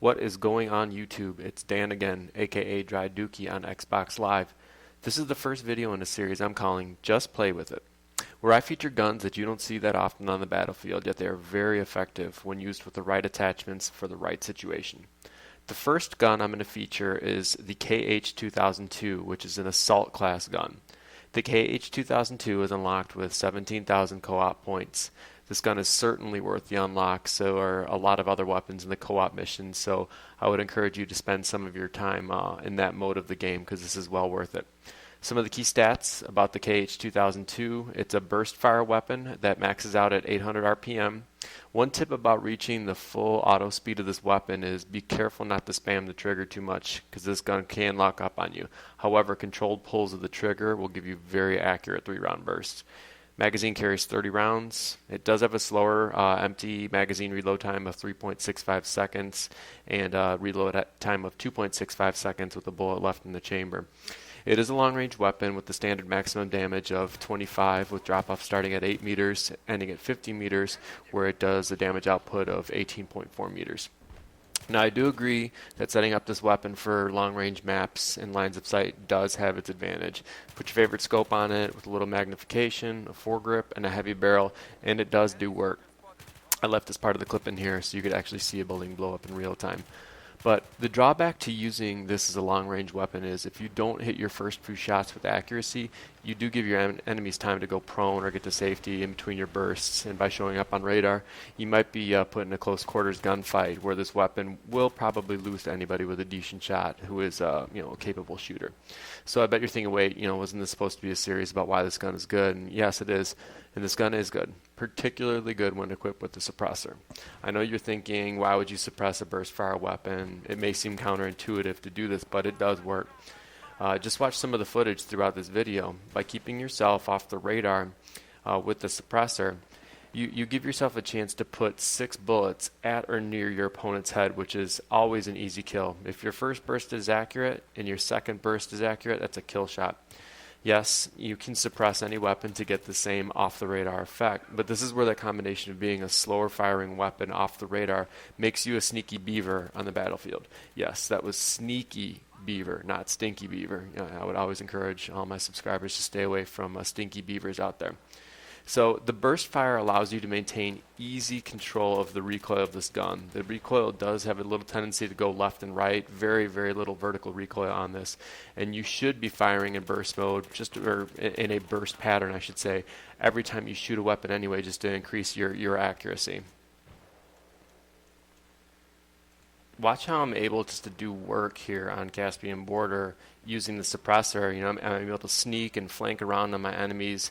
What is going on YouTube? It's Dan again, aka Dry Dookie on Xbox Live. This is the first video in a series I'm calling Just Play With It, where I feature guns that you don't see that often on the battlefield, yet they are very effective when used with the right attachments for the right situation. The first gun I'm going to feature is the KH-2002, which is an assault class gun. The KH-2002 is unlocked with 17,000 co-op points. This gun is certainly worth the unlock, so are a lot of other weapons in the co-op mission, so I would encourage you to spend some of your time in that mode of the game because this is well worth it. Some of the key stats about the KH-2002: it's a burst fire weapon that maxes out at 800 RPM. One tip about reaching the full auto speed of this weapon is be careful not to spam the trigger too much because this gun can lock up on you. However, controlled pulls of the trigger will give you very accurate 3-round bursts. Magazine carries 30 rounds. It does have a slower empty magazine reload time of 3.65 seconds and reload time of 2.65 seconds with a bullet left in the chamber. It is a long-range weapon with the standard maximum damage of 25, with drop-off starting at 8 meters, ending at 50 meters, where it does a damage output of 18.4 meters. Now, I do agree that setting up this weapon for long-range maps and lines of sight does have its advantage. Put your favorite scope on it with a little magnification, a foregrip, and a heavy barrel, and it does do work. I left this part of the clip in here so you could actually see a building blow up in real time. But the drawback to using this as a long-range weapon is if you don't hit your first few shots with accuracy, you do give your enemies time to go prone or get to safety in between your bursts, and by showing up on radar, you might be put in a close quarters gunfight where this weapon will probably lose to anybody with a decent shot who is a capable shooter. So I bet you're thinking, wait, wasn't this supposed to be a series about why this gun is good? And yes, it is. And this gun is good, particularly good when equipped with the suppressor. I know you're thinking, why would you suppress a burst fire weapon? It may seem counterintuitive to do this, but it does work. Just watch some of the footage throughout this video. By keeping yourself off the radar with the suppressor, you give yourself a chance to put 6 bullets at or near your opponent's head, which is always an easy kill. If your first burst is accurate and your second burst is accurate, that's a kill shot. Yes, you can suppress any weapon to get the same off-the-radar effect, but this is where that combination of being a slower-firing weapon off the radar makes you a sneaky beaver on the battlefield. Yes, that was sneaky beaver, not stinky beaver. I would always encourage all my subscribers to stay away from stinky beavers out there. So the burst fire allows you to maintain easy control of the recoil of this gun. The recoil does have a little tendency to go left and right, very, very little vertical recoil on this. And you should be firing in burst mode, or in a burst pattern, I should say, every time you shoot a weapon anyway, just to increase your accuracy. Watch how I'm able just to do work here on Caspian Border using the suppressor. I'm able to sneak and flank around on my enemies.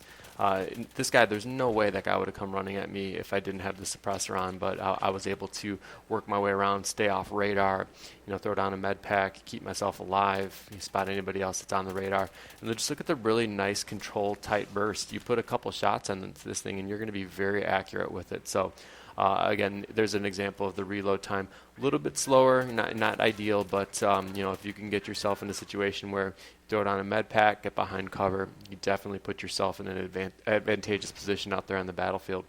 This guy, there's no way that guy would have come running at me if I didn't have the suppressor on, but I was able to work my way around, stay off radar, throw down a med pack, keep myself alive, spot anybody else that's on the radar. And then just look at the really nice controlled tight burst. You put a couple shots on this thing and you're going to be very accurate with it. So again, there's an example of the reload time. A little bit slower, not ideal, but if you can get yourself in a situation where you throw it on a med pack, get behind cover, you definitely put yourself in an advantageous position out there on the battlefield.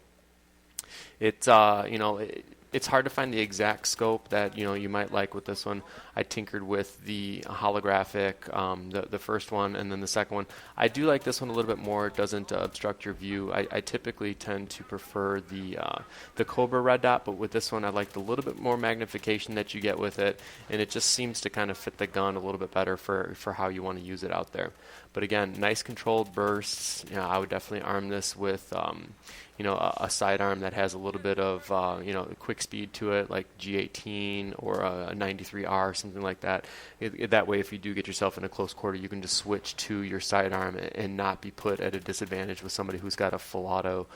It's hard to find the exact scope that you might like with this one. I tinkered with the holographic, the first one, and then the second one. I do like this one a little bit more. It doesn't obstruct your view. I typically tend to prefer the Cobra red dot, but with this one I like the little bit more magnification that you get with it, and it just seems to kind of fit the gun a little bit better for how you want to use it out there. But again, nice controlled bursts. I would definitely arm this with a sidearm that has a little bit of quick speed to it, like G18 or a 93R, something like that. That way, if you do get yourself in a close quarter, you can just switch to your sidearm and not be put at a disadvantage with somebody who's got a full auto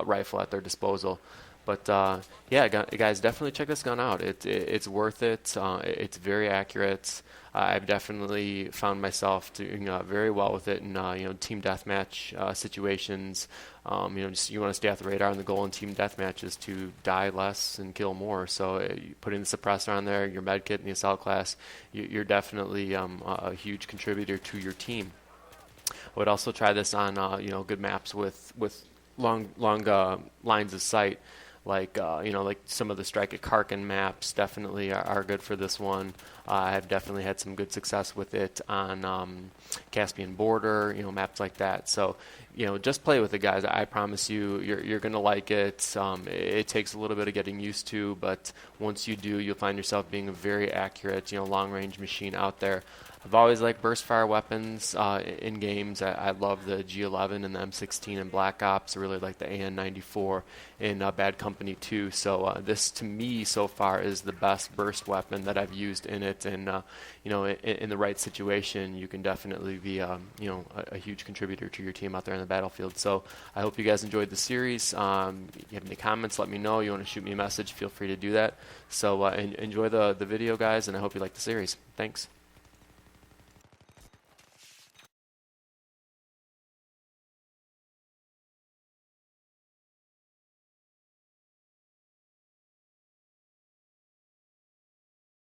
rifle at their disposal. But guys, definitely check this gun out. It's worth it. It's very accurate. I've definitely found myself doing very well with it in team deathmatch situations. You want to stay off the radar, and the goal in team deathmatch is to die less and kill more. So putting the suppressor on there, your med kit in the assault class, you're definitely a huge contributor to your team. I would also try this on good maps with long lines of sight. like like some of the Strike at Karkin maps definitely are good for this one. I've definitely had some good success with it on Caspian Border, maps like that. So, just play with it, guys. I promise you're going to like it. It takes a little bit of getting used to, but once you do, you'll find yourself being a very accurate, long-range machine out there. I've always liked burst fire weapons in games. I love the G11 and the M16 in Black Ops. I really like the AN-94 in Bad Company 2. So this, to me, so far is the best burst weapon that I've used in it. And in the right situation, you can definitely be a huge contributor to your team out there on the battlefield. So I hope you guys enjoyed the series. You have any comments, let me know. You want to shoot me a message, feel free to do that. So enjoy the video, guys, and I hope you like the series. Thanks.